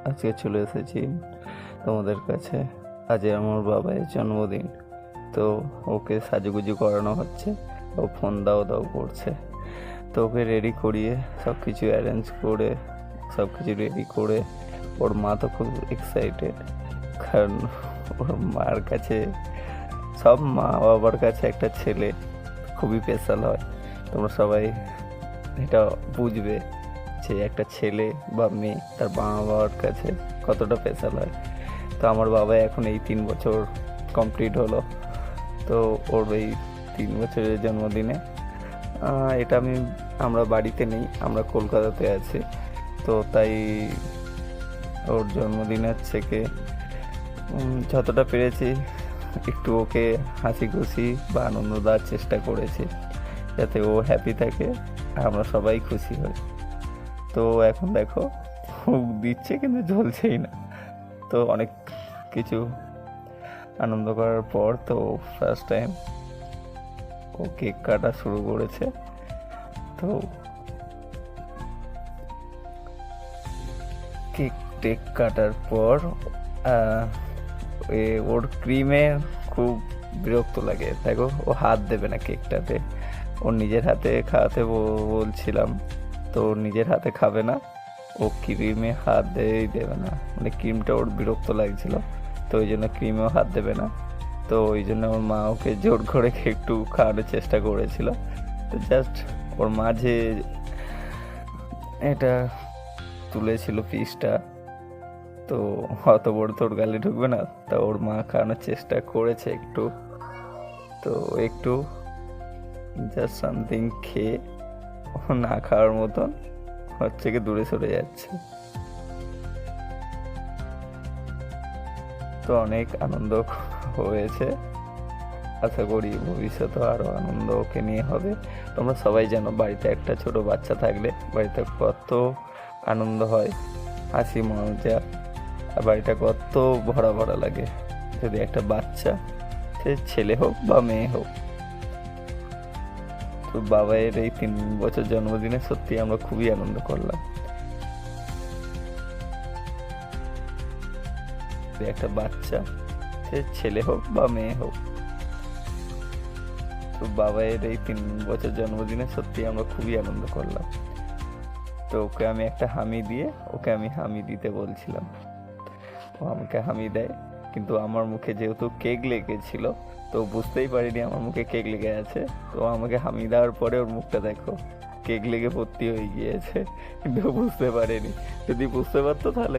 আজকে চলে এসেছি তোমাদের কাছে। আজ আমার বাবার জন্মদিন, তো ওকে সাজুগুজু করানো হচ্ছে। ও ফোন দাও দাও করছে, তো ওকে রেডি করিয়ে সব কিছু অ্যারেঞ্জ করে সব কিছু রেডি করে ওর মা তো খুব এক্সাইটেড, কারণ ওর মার কাছে, সব মা বাবার কাছে একটা ছেলে খুবই স্পেশাল হয়। তোমরা সবাই এটা বুঝবে যে একটা ছেলে বা মেয়ে তার মা বাবার কাছে কতটা স্পেশাল হয়। তো আমার বাবা এখন এই 3 বছর কমপ্লিট হলো, তো ওর এই 3 বছরের জন্মদিনে এটা আমরা বাড়িতে নেই, আমরা কলকাতাতে আছি। তো তাই ওর জন্মদিনের থেকে যতটা পেরেছি একটু ওকে হাসি খুশি বা আনন্দ দেওয়ার চেষ্টা করেছি, যাতে ও হ্যাপি থাকে আর আমরা সবাই খুশি হই। তো এখন দেখো ফুক দিচ্ছে কিন্তু জ্বলছেই না। তো অনেক কিছু আনন্দ করার পর তো ফার্স্ট টাইম ও কেক কাটা শুরু করেছে। তো কেক টেক কাটার পর ওর ক্রিমে খুব বিরক্ত লাগে। দেখো ও হাত দেবে না কেকটাতে, ওর নিজের হাতে খাওয়াতে বলছিলাম, তো ওর নিজের হাতে খাবে না, ও ক্রিমে হাত দেবে না, মানে ক্রিমটা ওর বিরক্ত লাগছিল, তো ওই জন্য ক্রিমেও হাত দেবে না। তো ওই জন্য ওর মা ওকে জোর করে একটু খাওয়ানোর চেষ্টা করেছিল। তো জাস্ট ওর মা যে এটা তুলেছিল পিসটা, তো অত বড় তোর গালে ঢুকবে না, তা ওর মা খাওয়ানোর চেষ্টা করেছে একটু, তো একটু জাস্ট সামথিং খেয়ে ও না খাওয়ার মতন হচ্ছে কি দূরে সরে যাচ্ছে। তো অনেক আনন্দ হয়েছে, আশা করি ভবিষ্যতে আরও আনন্দ ওকে নিয়ে হবে। তোমরা সবাই জানো বাড়িতে একটা ছোট বাচ্চা থাকলে বাড়িতে কত আনন্দ হয়, হাসি মজা, আর বাড়িটা কত ভরা ভরা লাগে যদি একটা বাচ্চা, সে ছেলে হোক বা মেয়ে হোক। তো বাবার এই 3 বছর জন্মদিনে সত্যি আমরা খুবই আনন্দ করলাম। একটা বাচ্চা, সে ছেলে হোক বা মেয়ে হোক। তো বাবার এই 3 বছর জন্মদিনে সত্যি আমরা খুবই আনন্দ করলাম। তো ওকে আমি একটা হামি দিয়ে ওকে আমি হামি দিতে বলছিলাম, ও আমাকে হামি দেয়, কিন্তু আমার মুখে যেহেতু কেক লেগেছিল তো বুঝতেই পারিনি আমার মুখে কেক লেগে আছে। তো আমাকে হামি দেওয়ার পরে ওর মুখটা দেখো কেক লেগে ভর্তি হয়ে গিয়েছে, কিন্তু বুঝতে পারেনি। যদি বুঝতে পারতো তাহলে